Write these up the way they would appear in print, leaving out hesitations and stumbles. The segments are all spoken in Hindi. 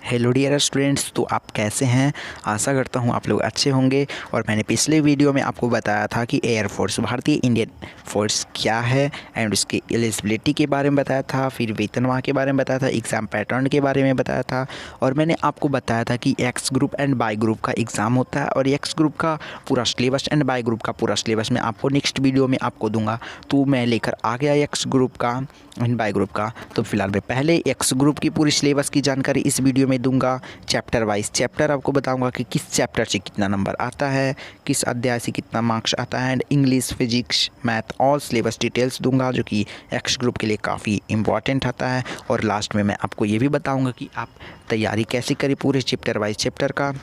हेलो डियर स्टूडेंट्स, तो आप कैसे हैं। आशा करता हूं आप लोग अच्छे होंगे। और मैंने पिछले वीडियो में आपको बताया था कि एयरफोर्स भारतीय इंडियन फोर्स क्या है एंड उसकी एलिजिबिलिटी के बारे में बताया था, फिर वेतनमान के बारे में बताया था, एग्ज़ाम पैटर्न के बारे में बताया था। और मैंने आपको बताया था कि X group and Y group का एग्ज़ाम होता है और एक्स ग्रुप का पूरा सिलेबस एंड वाई ग्रुप का पूरा सिलेबस मैं आपको नेक्स्ट वीडियो में आपको दूंगा। तो मैं लेकर आ गया एक्स ग्रुप का एंड वाई ग्रुप का। तो फिलहाल मैं पहले एक्स ग्रुप की पूरी सिलेबस की जानकारी इस वीडियो में दूंगा। चैप्टर वाइज चैप्टर आपको बताऊंगा कि किस चैप्टर से कितना नंबर आता है, किस अध्याय से कितना मार्क्स आता है, and English, physics, math all syllabus details दूंगा जो कि एक्स ग्रुप के लिए काफ़ी इंपॉर्टेंट आता है। और लास्ट में मैं आपको ये भी बताऊंगा कि आप तैयारी कैसे करें पूरे चैप्टर वाइज चैप्टर का।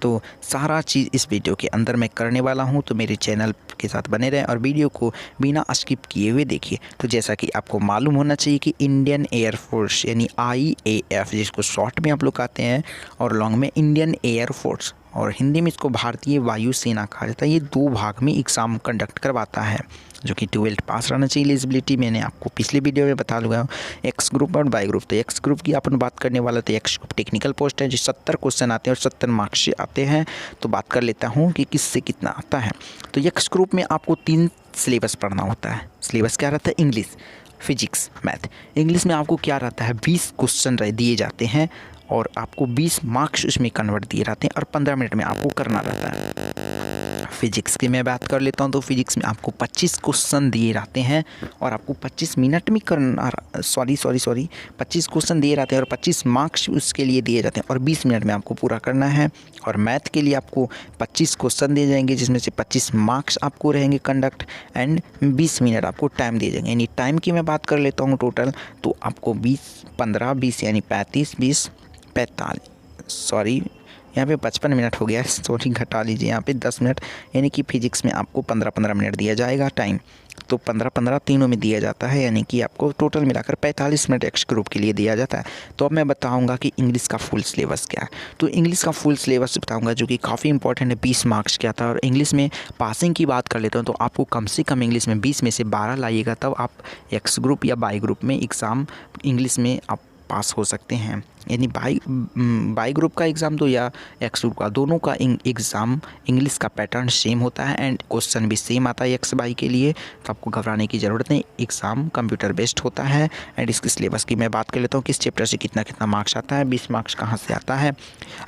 तो सारा चीज़ इस वीडियो के अंदर मैं करने वाला हूं, तो मेरे चैनल के साथ बने रहें और वीडियो को बिना स्किप किए हुए देखिए। तो जैसा कि आपको मालूम होना चाहिए कि इंडियन एयरफोर्स यानी IAF, जिसको शॉर्ट में आप लोग कहते हैं और लॉन्ग में इंडियन एयरफोर्स, और हिंदी में इसको भारतीय वायुसेना कहा जाता है, ये दो भाग में एग्ज़ाम कंडक्ट करवाता है जो कि 12th पास रहना चाहिए। एलिजिबिलिटी मैंने आपको पिछले वीडियो में बता दूंगा। एक्स ग्रुप और वाई ग्रुप, तो एक्स ग्रुप की अपन बात करने वाला, तो एक्स ग्रुप टेक्निकल पोस्ट है जो 70 क्वेश्चन आते हैं और 70 मार्क्स से आते हैं। तो बात कर लेता हूँ कि किससे कितना आता है। तो एक्स ग्रुप में आपको 3 सिलेबस पढ़ना होता है। सिलेबस क्या रहता है? English, physics, math. इंग्लिश में आपको क्या रहता है? 20 क्वेश्चन दिए जाते हैं और आपको 20 मार्क्स उसमें कन्वर्ट दिए रहते हैं और 15 मिनट में आपको करना रहता है। फिजिक्स की मैं बात कर लेता हूं, तो फिजिक्स में आपको 25 क्वेश्चन दिए रहते हैं और आपको 25 मिनट में करना, 25 क्वेश्चन दिए रहते हैं और 25 मार्क्स उसके लिए दिए जाते हैं और 20 मिनट में आपको पूरा करना है। और मैथ के लिए आपको 25 क्वेश्चन दिए जाएंगे जिसमें से 25 मार्क्स आपको रहेंगे कंडक्ट एंड 20 मिनट आपको टाइम दिए जाएंगे। यानी टाइम की मैं बात कर लेता हूँ टोटल, तो आपको 20 यानी 35 20 45, यहाँ पे 55 मिनट हो गया, सॉरी घटा लीजिए, यहाँ पे 10 मिनट, यानी कि फिजिक्स में आपको 15-15 मिनट दिया जाएगा टाइम। तो 15-15 तीनों में दिया जाता है, यानी कि आपको टोटल मिलाकर 45 मिनट एक्स ग्रुप के लिए दिया जाता है। तो अब मैं बताऊंगा कि इंग्लिश का फुल सिलेबस क्या है। तो इंग्लिश का फुल सिलेबस बताऊंगा जो कि काफ़ी इंपॉर्टेंट है। 20 मार्क्स क्या था। और इंग्लिश में पासिंग की बात कर लेता हूँ, तो आपको कम से कम इंग्लिश में 20 में से 12 लाइएगा, तब आप एक्स ग्रुप या वाई ग्रुप में एग्ज़ाम इंग्लिश में आप पास हो सकते हैं। यानी बाई ग्रुप का एग्ज़ाम तो या एक्स ग्रुप का, दोनों का एग्ज़ाम इंग्लिश का पैटर्न सेम होता है एंड क्वेश्चन भी सेम आता है एक्स बाई के लिए। तो आपको घबराने की ज़रूरत नहीं, एग्ज़ाम कंप्यूटर बेस्ड होता है। एंड इसके सिलेबस की मैं बात कर लेता हूँ, किस चैप्टर से कितना कितना मार्क्स आता है, 20 मार्क्स कहाँ से आता है।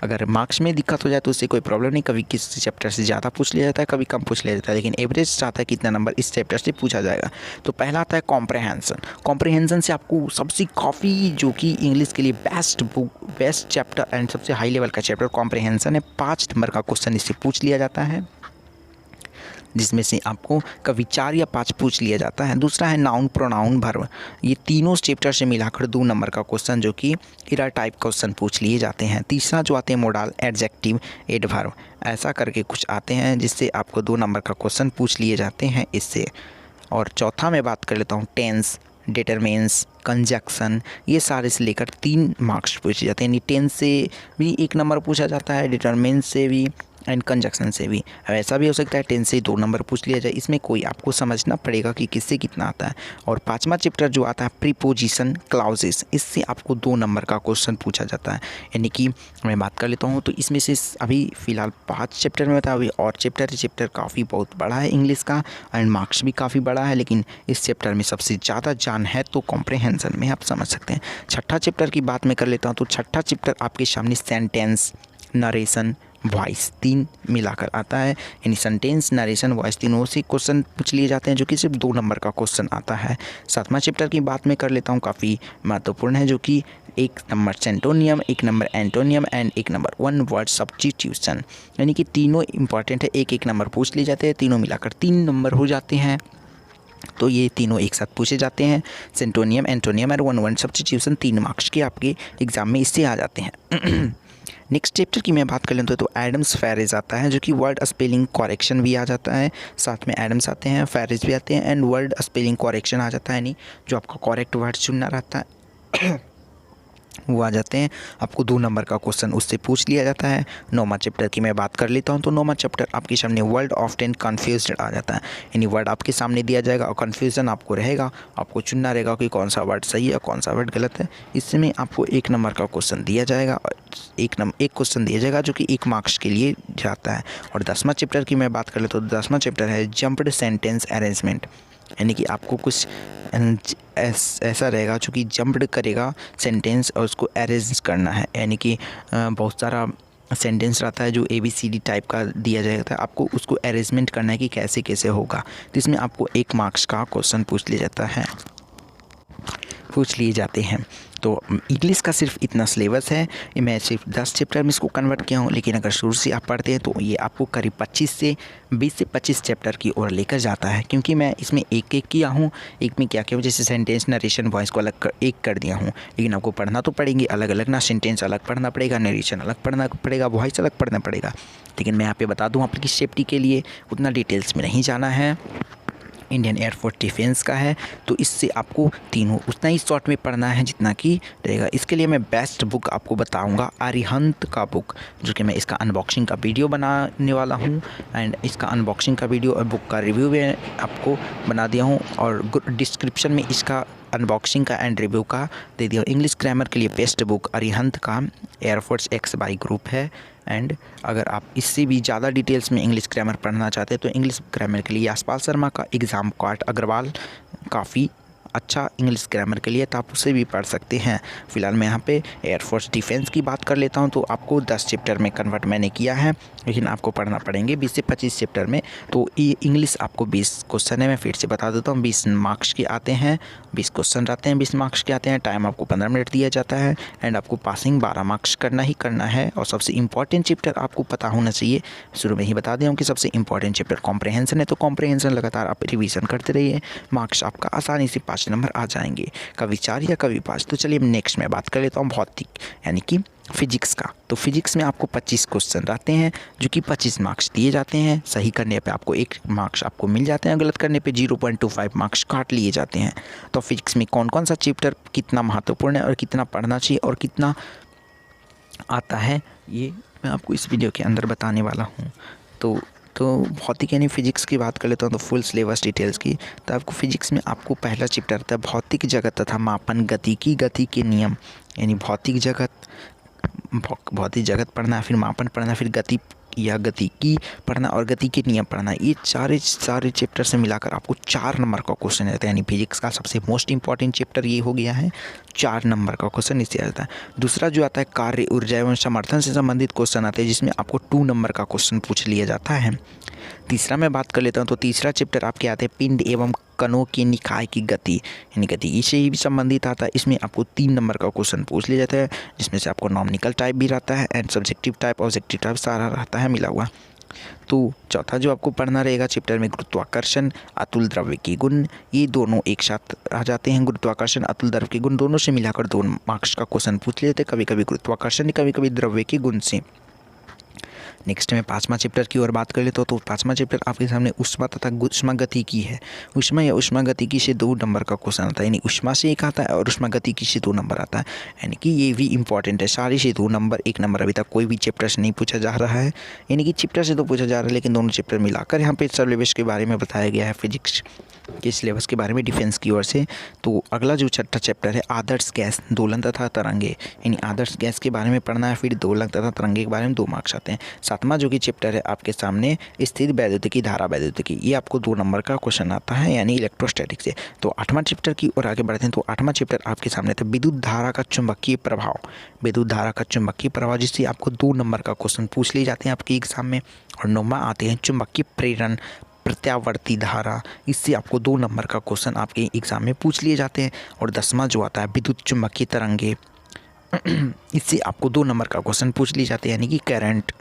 अगर मार्क्स में दिक्कत हो जाए तो उससे कोई प्रॉब्लम नहीं, कभी किस चैप्टर से ज़्यादा पूछ लिया जाता है, कभी कम पूछ लिया जाता है, लेकिन एवरेज आता है कितना नंबर इस चैप्टर से पूछा जाएगा। तो पहला आता है कॉम्प्रहेंसन। कॉम्प्रहेंसन से आपको सबसे काफ़ी जो कि इंग्लिश के लिए बेस्ट चैप्टर एंड सबसे हाई लेवल का चैप्टर कॉम्प्रहेंसन है। 5 नंबर का क्वेश्चन इससे पूछ लिया जाता है, जिसमें से आपको कभी 4 या 5 पूछ लिया जाता है। दूसरा है नाउन, प्रोनाउन, वर्ब। ये तीनों चैप्टर से मिलाकर 2 नंबर का क्वेश्चन जो कि इरा टाइप क्वेश्चन पूछ लिए जाते हैं। तीसरा जो आते हैं मोडाल, एडजेक्टिव, एडवर्ब, ऐसा करके कुछ आते हैं जिससे आपको 2 नंबर का क्वेश्चन पूछ लिए जाते हैं इससे। और चौथा मैं बात कर लेता हूँ टेंस, डिटरमिनेंस, कंजक्शन, ये सारे से लेकर 3 मार्क्स पूछे जाते हैं। यानी टेंस से भी 1 नंबर पूछा जाता है, डिटरमिनेंस से भी एंड कंजक्शन से भी। ऐसा भी हो सकता है टेंस से 2 नंबर पूछ लिया जाए, इसमें कोई आपको समझना पड़ेगा कि किससे कितना आता है। और 5वां चैप्टर जो आता है प्रीपोजिशन क्लाउजेस, इससे आपको 2 नंबर का क्वेश्चन पूछा जाता है। यानी कि मैं बात कर लेता हूँ, तो इसमें से अभी फ़िलहाल 5 चैप्टर में था, अभी और चैप्टर काफ़ी बहुत बड़ा है इंग्लिश का एंड मार्क्स भी काफ़ी बड़ा है, लेकिन इस चैप्टर में सबसे ज़्यादा जान है तो कॉम्प्रहेंसन में, आप समझ सकते हैं। छठा चैप्टर की बात मैं कर लेता हूँ, तो छठा चैप्टर आपके सामने सेंटेंस, नरेशन, वॉइस 3 मिलाकर आता है। यानी सेंटेंस, नरेशन, वॉइस तीनों से क्वेश्चन पूछ लिए जाते हैं जो कि सिर्फ 2 नंबर का क्वेश्चन आता है। 7वां चैप्टर की बात मैं कर लेता हूँ, काफ़ी महत्वपूर्ण है, जो कि 1 number synonym, 1 number antonym and 1 number 1 word substitution. यानी कि तीनों इंपॉर्टेंट है, 1-1 नंबर पूछ लिए जाते हैं, तीनों मिलाकर 3 नंबर हो जाते हैं। तो ये तीनों एक साथ पूछे जाते हैं, सेंटोनियम, एंटोनियम और 1 वर्ड सब्स्टिट्यूशन, 3 मार्क्स के आपके एग्जाम में इससे आ जाते हैं। नेक्स्ट चैप्टर की मैं बात कर लें तो एडम्स फेरेज आता है, जो कि वर्ड स्पेलिंग करेक्शन भी आ जाता है, साथ में एडम्स आते हैं, फेरेज भी आते हैं एंड वर्ड स्पेलिंग करेक्शन आ जाता है, यानी जो आपका करेक्ट वर्ड चुनना रहता है वो आ जाते हैं। आपको 2 नंबर का क्वेश्चन उससे पूछ लिया जाता है। 9वां चैप्टर की मैं बात कर लेता हूँ। तो 9वां चैप्टर आपके सामने वर्ड ऑफ्टन कन्फ्यूज्ड आ जाता है, यानी वर्ड आपके सामने दिया जाएगा और कन्फ्यूज़न आपको रहेगा। आपको चुनना रहेगा कि कौन सा वर्ड सही है कौन सा वर्ड गलत है। इसमें आपको 1 नंबर का क्वेश्चन दिया जाएगा और एक क्वेश्चन दिया जाएगा जो कि 1 मार्क्स के लिए जाता है। और 10वां चैप्टर की मैं बात कर लेता हूँ। तो 10वां चैप्टर है जंप्ड सेंटेंस अरेंजमेंट, यानी कि आपको कुछ ऐसा रहेगा जो कि जंप्ड करेगा सेंटेंस और उसको अरेंज करना है, यानी कि बहुत सारा सेंटेंस रहता है जो ABCD टाइप का दिया जाता है, आपको उसको अरेंजमेंट करना है कि कैसे कैसे होगा। तो इसमें आपको 1 मार्क्स का क्वेश्चन पूछ लिए जाते हैं। तो इंग्लिश का सिर्फ इतना सिलेबस है। मैं सिर्फ 10 चैप्टर में इसको कन्वर्ट किया हूँ, लेकिन अगर शुरू से आप पढ़ते हैं तो ये आपको करीब 20 से 25 चैप्टर की ओर लेकर जाता है, क्योंकि मैं इसमें एक किया हूँ। एक में क्या किया हूँ, जैसे सेंटेंस नरेशन वॉइस को अलग कर दिया हूँ, लेकिन आपको पढ़ना तो पड़ेंगे अलग अलग ना। सेंटेंस अलग पढ़ना पड़ेगा, नरेशन अलग पढ़ना पड़ेगा, वॉइस अलग पढ़ना पड़ेगा। लेकिन मैं यहाँ पे बता दूँ आपकी सेफ्टी के लिए उतना डिटेल्स में नहीं जाना है। इंडियन एयरफोर्स डिफेंस का है, तो इससे आपको तीनों उतना ही शॉर्ट में पढ़ना है जितना कि रहेगा। इसके लिए मैं बेस्ट बुक आपको बताऊंगा, अरिहंत का बुक, जो कि मैं इसका अनबॉक्सिंग का वीडियो बनाने वाला हूं। एंड इसका अनबॉक्सिंग का वीडियो और बुक का रिव्यू भी आपको बना दिया हूं, और डिस्क्रिप्शन में इसका अनबॉक्सिंग का एंड रिव्यू का दे दिया। इंग्लिश ग्रामर के लिए बेस्ट बुक अरिहंत का एयरफोर्स एक्स बाई ग्रुप है। एंड अगर आप इससे भी ज़्यादा डिटेल्स में इंग्लिश ग्रामर पढ़ना चाहते हैं तो इंग्लिश ग्रामर के लिए यशपाल शर्मा का एग्ज़ाम कार्ड अग्रवाल काफ़ी अच्छा इंग्लिश ग्रामर के लिए, तो आप उसे भी पढ़ सकते हैं। फ़िलहाल मैं यहाँ पे एयरफोर्स डिफेंस की बात कर लेता हूँ। तो आपको 10 चैप्टर में कन्वर्ट मैंने किया है, लेकिन आपको पढ़ना पड़ेंगे 20 से 25 चैप्टर में। तो ये इंग्लिश आपको 20 क्वेश्चन है, मैं फिर से बता देता हूँ। 20 मार्क्स के आते हैं, 20 क्वेश्चन रहते हैं, 20 मार्क्स के आते हैं। टाइम आपको 15 मिनट दिया जाता है एंड आपको पासिंग 12 मार्क्स करना ही करना है। और सबसे इंपॉर्टेंट चैप्टर आपको पता होना चाहिए, शुरू में ही बता दिया हूँ कि सबसे इंपॉर्टेंट चैप्टर कॉम्प्रहेंशन है। तो कॉम्प्रहेंशन लगातार आप रिविज़न करते रहिए, मार्क्स आपका आसानी से 5 नंबर आ जाएंगे, कभी 4 या कभी 5। तो चलिए नेक्स्ट मैं बात कर लेता हूँ भौतिक यानी कि फिजिक्स का। तो फिजिक्स में आपको 25 क्वेश्चन रहते हैं जो कि 25 मार्क्स दिए जाते हैं। सही करने पे आपको 1 मार्क्स आपको मिल जाते हैं, गलत करने पे 0.25 मार्क्स काट लिए जाते हैं। तो फिजिक्स में कौन कौन सा चैप्टर कितना महत्वपूर्ण है और कितना पढ़ना चाहिए और कितना आता है, ये मैं आपको इस वीडियो के अंदर बताने वाला हूँ। तो भौतिक यानी फिजिक्स की बात कर लेता हूँ, तो फुल सिलेबस डिटेल्स की। तो आपको फिजिक्स में आपको पहला चैप्टर आता है भौतिक जगत तथा मापन गति के नियम, यानी भौतिक जगत पढ़ना, फिर मापन पढ़ना, फिर गतिकी पढ़ना और गति के नियम पढ़ना। ये सारे चैप्टर से मिलाकर आपको 4 नंबर का क्वेश्चन रहता है, यानी फिजिक्स का सबसे मोस्ट इंपॉर्टेंट चैप्टर ये हो गया है। 4 नंबर का क्वेश्चन इससे आता है। दूसरा जो आता है कार्य, ऊर्जा एवं समर्थन से संबंधित क्वेश्चन आते हैं, जिसमें आपको 2 नंबर का क्वेश्चन पूछ लिया जाता है। तीसरा मैं बात कर लेता हूँ। तो तीसरा चैप्टर आपके आते हैं पिंड एवं कणों की निकाय की गति, यानी गति से ही भी संबंधित आता है। इसमें आपको 3 नंबर का क्वेश्चन पूछ लिया जाता है, जिसमें से आपको नॉमिनिकल टाइप भी रहता है and subjective type objective type सारा रहता है मिला हुआ। तो चौथा जो आपको पढ़ना रहेगा चैप्टर में गुरुत्वाकर्षण अतुल द्रव्य के गुण, ये दोनों एक साथ आ जाते हैं। गुरुत्वाकर्षण अतुल द्रव्य के गुण दोनों से मिलाकर 2 मार्क्स का क्वेश्चन पूछ लेते हैं, कभी कभी गुरुत्वाकर्षण कभी कभी द्रव्य के गुण से। नेक्स्ट में 5वां चैप्टर की ओर बात कर लेते हो। तो 5वां चैप्टर आपके सामने ऊष्मा तथा ऊष्मागतिकी है। ऊष्मा या ऊष्मागतिकी से 2 नंबर का क्वेश्चन आता है, यानी ऊष्मा से 1 आता है और ऊष्मागतिकी से 2 नंबर आता है, यानी कि ये भी इंपॉर्टेंट है। सारे से 2 नंबर, 1 नंबर अभी तक कोई भी चैप्टर से नहीं पूछा जा रहा है, यानी कि चैप्टर से तो पूछा जा रहा है, लेकिन दोनों चैप्टर मिलाकर यहाँ पे सिलेबस के बारे में बताया गया है, फिजिक्स के सिलेबस के बारे में डिफेंस की ओर से। तो अगला जो 6ठा चैप्टर है आदर्श गैस, दोलन तथा तरंगे, यानी आदर्श गैस के बारे में पढ़ना है, फिर दोलन तथा तरंगे के बारे में 2 मार्क्स आते हैं। 7वां जो कि चैप्टर है आपके सामने स्थिर वैद्युतिकी, धारा वैद्युतिकी, ये आपको 2 नंबर का क्वेश्चन आता है, यानी इलेक्ट्रोस्टैटिक से। तो 8वां चैप्टर की ओर आगे बढ़ते हैं। तो 8वां चैप्टर आपके सामने था विद्युत धारा का चुंबकीय प्रभाव, विद्युत धारा का चुंबकीय प्रभाव, जिससे आपको 2 नंबर का क्वेश्चन पूछ लिए जाते हैं आपके एग्जाम में। और 9वां आते हैं चुंबकीय प्रेरण प्रत्यावर्ती धारा, इससे आपको 2 नंबर का क्वेश्चन आपके एग्जाम में पूछ लिए जाते हैं। और 10वां जो आता है विद्युत चुंबकीय तरंगे, इससे आपको 2 नंबर का क्वेश्चन पूछ लिए जाते हैं, यानी कि करंट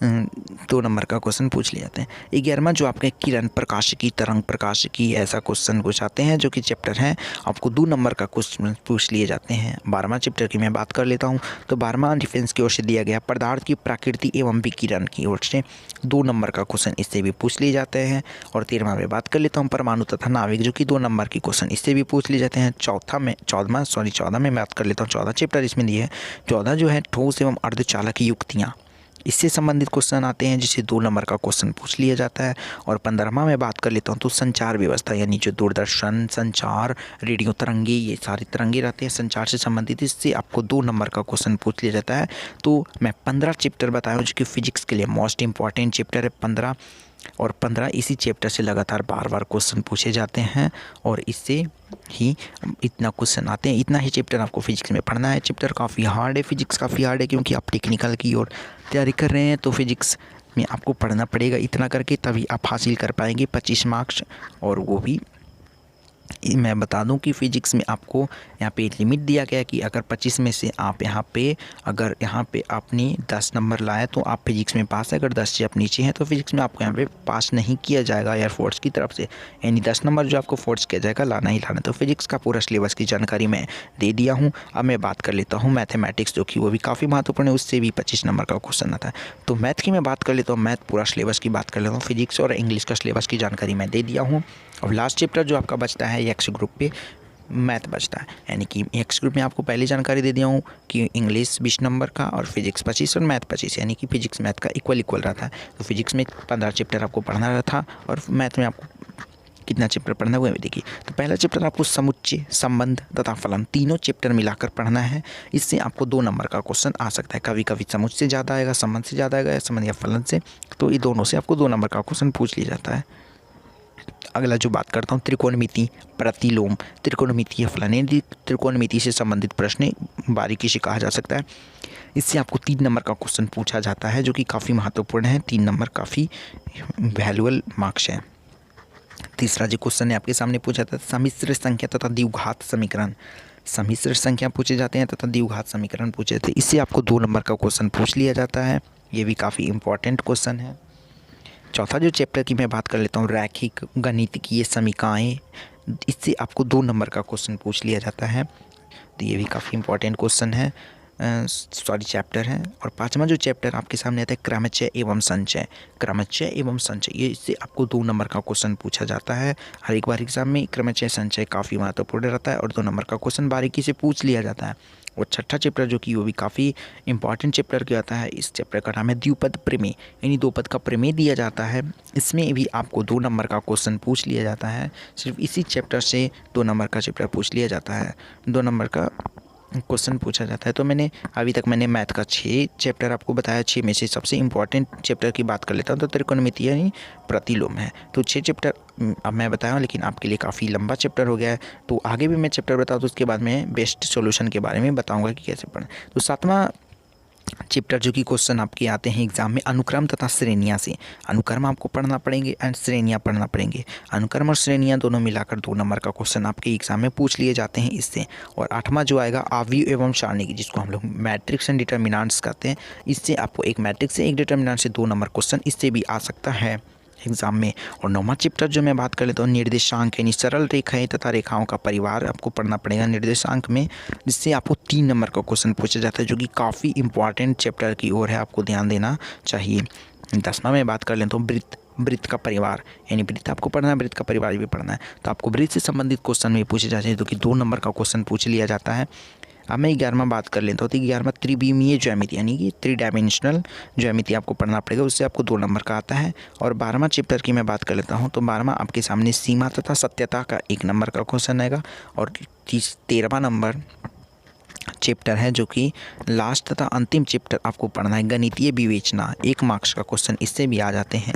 2 नंबर का क्वेश्चन पूछ लिए जाते हैं। 11वां जो आपके किरण प्रकाशिकी तरंग प्रकाशिकी ऐसा क्वेश्चन कुछ आते हैं जो कि चैप्टर हैं, आपको 2 नंबर का क्वेश्चन पूछ लिए जाते हैं। 12वां चैप्टर की मैं बात कर लेता हूँ तो 12वां डिफेंस की ओर से दिया गया पदार्थ की प्रकृति एवं विकिरण की ओर से 2 नंबर का क्वेश्चन इससे भी पूछ लिए जाते हैं। और 13वां में बात कर लेता हूँ परमाणु तथा नाविक जो कि 2 नंबर की क्वेश्चन इससे भी पूछ लिए जाते हैं। 14 में बात कर लेता हूँ, 14 चैप्टर इसमें दिए हैं। 14 जो है ठोस एवं अर्धचालक युक्तियाँ, इससे संबंधित क्वेश्चन आते हैं जिससे 2 नंबर का क्वेश्चन पूछ लिया जाता है। और 15वां में बात कर लेता हूँ तो संचार व्यवस्था यानी जो दूरदर्शन, संचार, रेडियो तरंगे, ये सारे तरंगे रहते हैं संचार से संबंधित, इससे आपको 2 नंबर का क्वेश्चन पूछ लिया जाता है। तो मैं 15 चैप्टर बताया हूँ जो कि फिजिक्स के लिए मोस्ट इंपॉर्टेंट चैप्टर है 15, और 15 इसी चैप्टर से लगातार बार क्वेश्चन पूछे जाते हैं और इससे ही इतना क्वेश्चन आते हैं। इतना ही चैप्टर आपको फिजिक्स में पढ़ना है। चैप्टर काफ़ी हार्ड है, फिजिक्स काफ़ी हार्ड है क्योंकि आप टेक्निकल की ओर तैयारी कर रहे हैं, तो फिजिक्स में आपको पढ़ना पड़ेगा इतना करके, तभी आप हासिल कर पाएंगे 25 मार्क्स। और वो भी मैं बता दूं कि फ़िज़िक्स में आपको यहाँ पे लिमिट दिया गया है कि अगर 25 में से आप यहाँ पे आपने 10 नंबर लाए तो आप फिज़िक्स में पास है, अगर 10 से आप नीचे हैं तो फिज़िक्स में आपको यहाँ पे पास नहीं किया जाएगा एयरफोर्स की तरफ से, यानी 10 नंबर जो आपको फोर्स किया जाएगा लाना ही लाना। तो फिज़िक्स का पूरा सिलेबस की जानकारी मैं दे दिया हूँ। अब मैं बात कर लेता हूँ मैथमेटिक्स जो कि वो भी काफ़ी महत्वपूर्ण है, उससे भी 25 नंबर का क्वेश्चन आता है। तो मैथ की मैं बात कर लेता हूँ, मैथ पूरा सिलेबस की बात कर लेता हूँ। फिजिक्स और इंग्लिश का सिलेबस की जानकारी मैं दे दिया हूँ। अब लास्ट चैप्टर जो आपका बचता है एक्स ग्रुप पे मैथ बचता है, यानी कि एक्स ग्रुप में आपको पहले जानकारी दे दिया हूँ कि इंग्लिश 20 नंबर का और फिजिक्स 25 और मैथ 25, यानी कि फिजिक्स मैथ का इक्वल रहता है। तो फिजिक्स में 15 चैप्टर आपको पढ़ना था और मैथ में आपको कितना चैप्टर पढ़ना हुआ है देखिए। तो पहला चैप्टर आपको समुच्चय, संबंध तथा फलन तीनों चैप्टर मिलाकर पढ़ना है। इससे आपको 2 नंबर का क्वेश्चन आ सकता है, कभी कभी समुच्चय से ज़्यादा आएगा, संबंध से ज़्यादा आएगा, या संबंध या फलन से, तो ये दोनों से आपको 2 नंबर का क्वेश्चन पूछ लिया जाता है। अगला जो बात करता हूँ त्रिकोणमिति, प्रतिलोम, त्रिकोणमिति या फलाने त्रिकोणमिति से संबंधित प्रश्न बारीकी से कहा जा सकता है। इससे आपको 3 नंबर का क्वेश्चन पूछा जाता है जो कि काफ़ी महत्वपूर्ण है। 3 नंबर काफ़ी वैल्यूएबल मार्क्स है। तीसरा जो क्वेश्चन है आपके सामने पूछा था सम्मिश्र संख्या तथा द्विघात समीकरण, सम्मिश्र संख्या पूछे जाते हैं तथा द्विघात समीकरण पूछे जाते हैं। इससे आपको 2 नंबर का क्वेश्चन पूछ लिया जाता है, ये भी काफ़ी इंपॉर्टेंट क्वेश्चन है। चौथा जो चैप्टर की मैं बात कर लेता हूँ रैखिक गणितीय समीकरणें, इससे आपको 2 नंबर का क्वेश्चन पूछ लिया जाता है, तो ये भी काफ़ी इंपॉर्टेंट क्वेश्चन है, चैप्टर है। और 5वां जो चैप्टर आपके सामने आता है क्रमचय एवं संचय, क्रमचय एवं संचय, ये इससे आपको 2 नंबर का क्वेश्चन पूछा जाता है हर एक बार एग्जाम में। क्रमचय संचय काफ़ी महत्वपूर्ण रहता है और 2 नंबर का क्वेश्चन बारीकी से पूछ लिया जाता है। और छठा चैप्टर जो कि वो भी काफ़ी इंपॉर्टेंट चैप्टर क्या आता है, इस चैप्टर का नाम है द्विपद प्रमेय, यानी 2 पद का प्रमेय दिया जाता है। इसमें भी आपको 2 नंबर का क्वेश्चन पूछ लिया जाता है, सिर्फ इसी चैप्टर से 2 नंबर का चैप्टर पूछ लिया जाता है, 2 नंबर का क्वेश्चन पूछा जाता है। तो अभी तक मैंने मैथ का 6 चैप्टर आपको बताया, 6 में से सबसे इंपॉर्टेंट चैप्टर की बात कर लेता हूँ तो त्रिकोणमिति यानी प्रतिलोम है। तो 6 चैप्टर अब मैं बताया, लेकिन आपके लिए काफ़ी लंबा चैप्टर हो गया है, तो आगे भी मैं चैप्टर बताऊँ तो उसके बाद मैं बेस्ट सॉल्यूशन के बारे में बताऊँगा कि कैसे पढ़ें। तो 7वां चैप्टर जो कि क्वेश्चन आपके आते हैं एग्जाम में अनुक्रम तथा श्रेणियाँ से, अनुक्रम आपको पढ़ना पड़ेंगे एंड श्रेणियाँ पढ़ना पड़ेंगे। अनुक्रम और श्रेणियाँ दोनों मिलाकर 2 नंबर का क्वेश्चन आपके एग्जाम में पूछ लिए जाते हैं इससे। और 8वां जो आएगा आव्यूह एवं सारणी की, जिसको हम लोग मैट्रिक्स एंड डिटर्मिनेंट्स कहते हैं, इससे आपको एक मैट्रिक्स से एक डिटर्मिनेंट से 2 नंबर क्वेश्चन इससे भी आ सकता है एग्जाम में। और 9वां चैप्टर जो मैं बात कर लेता हूँ निर्देशांक यानी सरल रेखाएं तथा रेखाओं का परिवार आपको पढ़ना पड़ेगा निर्देशांक में, जिससे आपको 3 नंबर का क्वेश्चन पूछा जाता है जो कि काफ़ी इंपॉर्टेंट चैप्टर की ओर है, आपको ध्यान देना चाहिए। 10वां में बात कर लेता हूँ वृत्त का परिवार, यानी वृत्त आपको पढ़ना है, वृत्त का परिवार भी पढ़ना है, तो आपको वृत्त से संबंधित क्वेश्चन भी पूछे जाते हैं जो कि 2 नंबर का क्वेश्चन पूछ लिया जाता है। अब मैं 11वां बात कर लेता हूँ तो 11वां त्रिविमीय ज्यामिति यानी कि 3 डायमेंशनल ज्यामिति आपको पढ़ना पड़ेगा, उससे आपको 2 नंबर का आता है। और 12वां चैप्टर की मैं बात कर लेता हूँ तो 12वां आपके सामने सीमा तथा सत्यता का 1 नंबर का क्वेश्चन आएगा। और 13वां नंबर चैप्टर है जो कि लास्ट तथा अंतिम चैप्टर आपको पढ़ना है गणितीय विवेचना, 1 मार्क्स का क्वेश्चन इससे भी आ जाते हैं,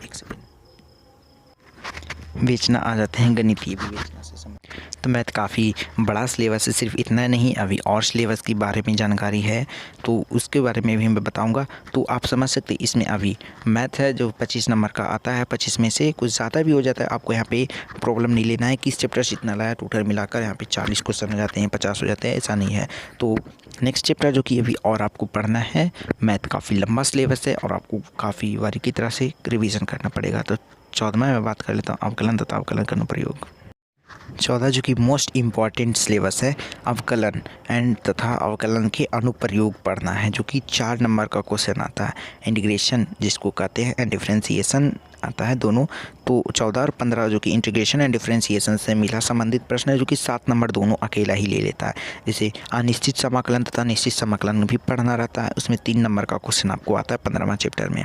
विवेचना आ जाते हैं गणितीय विवेचना से संबंधित। तो मैथ काफ़ी बड़ा सिलेबस है, सिर्फ इतना नहीं, अभी और सिलेबस के बारे में जानकारी है तो उसके बारे में भी मैं बताऊंगा। तो आप समझ सकते हैं इसमें अभी मैथ है जो 25 नंबर का आता है, 25 में से कुछ ज़्यादा भी हो जाता है। आपको यहाँ पे प्रॉब्लम नहीं लेना है किस चैप्टर से इतना लाया, टोटल मिलाकर यहाँ पे 40 क्वेश्चन हो जाते हैं, 50 हो जाते हैं, ऐसा नहीं है। तो नेक्स्ट चैप्टर जो कि अभी और आपको पढ़ना है, मैथ काफ़ी लंबा सिलेबस है और आपको काफ़ी बारीकी तरह से रिवीजन करना पड़ेगा। तो 14वां में बात कर लेता हूँ, अवकलन तथा अवकलन का अनुप्रयोग। 14 जो कि मोस्ट इम्पॉर्टेंट सिलेबस है, अवकलन एंड तथा अवकलन के अनुप्रयोग पढ़ना है, जो कि 4 नंबर का क्वेश्चन आता है। इंटीग्रेशन जिसको कहते हैं एंड डिफरेंशिएशन आता है दोनों। तो 14 और 15 जो कि इंटीग्रेशन एंड डिफरेंशिएशन से मिला संबंधित प्रश्न है, जो कि 7 नंबर दोनों अकेला ही ले लेता है। जैसे अनिश्चित समाकलन तथा निश्चित समाकलन भी पढ़ना रहता है, उसमें 3 नंबर का क्वेश्चन आपको आता है 15वां चैप्टर में।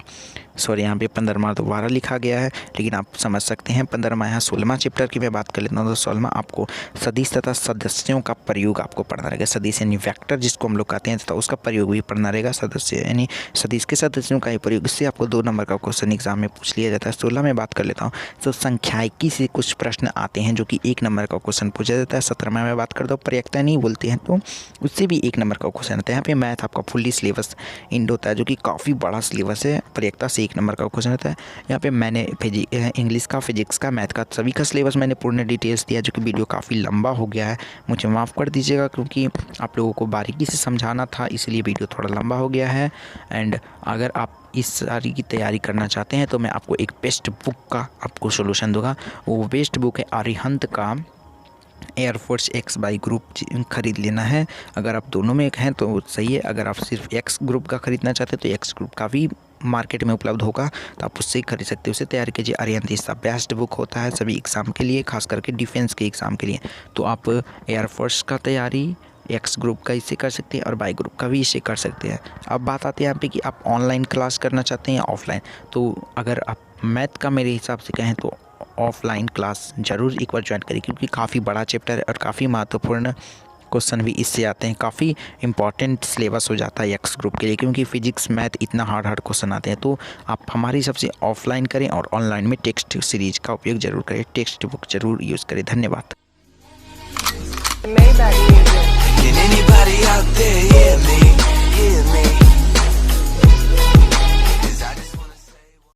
सॉरी, यहाँ पे 15वां दोबारा लिखा गया है, लेकिन आप समझ सकते हैं 15वां। यहाँ 16वां चैप्टर की मैं बात कर लेता हूँ। तो 16वां आपको सदिश तथा सदस्यों का प्रयोग आपको पढ़ना रहेगा। सदिश यानी वेक्टर जिसको हम लोग कहते हैं, तथा उसका प्रयोग भी पढ़ना रहेगा। सदस्य यानी सदिश के सदस्यों का ही प्रयोग, इससे आपको 2 नंबर का क्वेश्चन एग्जाम में पूछ लिया जाता है। 16 में बात कर लेता हूँ। तो संख्यायिकी से कुछ प्रश्न आते हैं जो कि 1 नंबर का क्वेश्चन पूछा जाता है। 17 में बात करता हूँ, प्रयक्ता नहीं बोलते हैं तो उससे भी 1 नंबर का क्वेश्चन आता है। यहाँ पे मैथ आपका फुल्ली सिलेबस इंड होता है, जो कि काफ़ी बड़ा सिलेबस है। प्रयक्ता से 1 नंबर का क्वेश्चन आता है। यहाँ पे मैंने इंग्लिश का, फिजिक्स का, मैथ का सभी का सिलेबस मैंने पूर्ण डिटेल्स दिया, जो कि वीडियो काफ़ी लंबा हो गया है, मुझे माफ़ कर दीजिएगा, क्योंकि आप लोगों को बारीकी से समझाना था, इसलिए वीडियो थोड़ा लंबा हो गया है। एंड अगर आप इस सारी की तैयारी करना चाहते हैं तो मैं आपको एक बेस्ट बुक का आपको सोल्यूशन दूंगा। वो बेस्ट बुक है अरिहंत का एयरफोर्स एक्स बाई ग्रुप, खरीद लेना है। अगर आप दोनों में हैं तो सही है, अगर आप सिर्फ एक्स ग्रुप का ख़रीदना चाहते हैं तो एक्स ग्रुप का भी मार्केट में उपलब्ध होगा, तो आप उससे ही खरीद सकते हैं। उससे तैयारी कीजिए। अरिहंत इसका बेस्ट बुक होता है सभी एग्ज़ाम के लिए, खास करके डिफेंस के एग्ज़ाम के लिए। तो आप एयरफोर्स का तैयारी एक्स ग्रुप का इससे कर सकते हैं और बाई ग्रुप का भी इससे कर सकते हैं। अब बात आती है यहाँ पे कि आप ऑनलाइन क्लास करना चाहते हैं या ऑफलाइन। तो अगर आप मैथ का मेरे हिसाब से कहें तो ऑफलाइन क्लास ज़रूर एक बार ज्वाइन करिए, क्योंकि काफ़ी बड़ा चैप्टर है और काफ़ी महत्वपूर्ण क्वेश्चन भी इससे आते हैं। काफ़ी इंपॉर्टेंट सिलेबस हो जाता है एक्स ग्रुप के लिए, क्योंकि फिजिक्स मैथ इतना हार्ड क्वेश्चन आते हैं। तो आप हमारी सबसे ऑफलाइन करें और ऑनलाइन में टेक्स्ट सीरीज का उपयोग ज़रूर करें, टेक्स्ट बुक ज़रूर यूज़ करें। धन्यवाद। Can anybody out there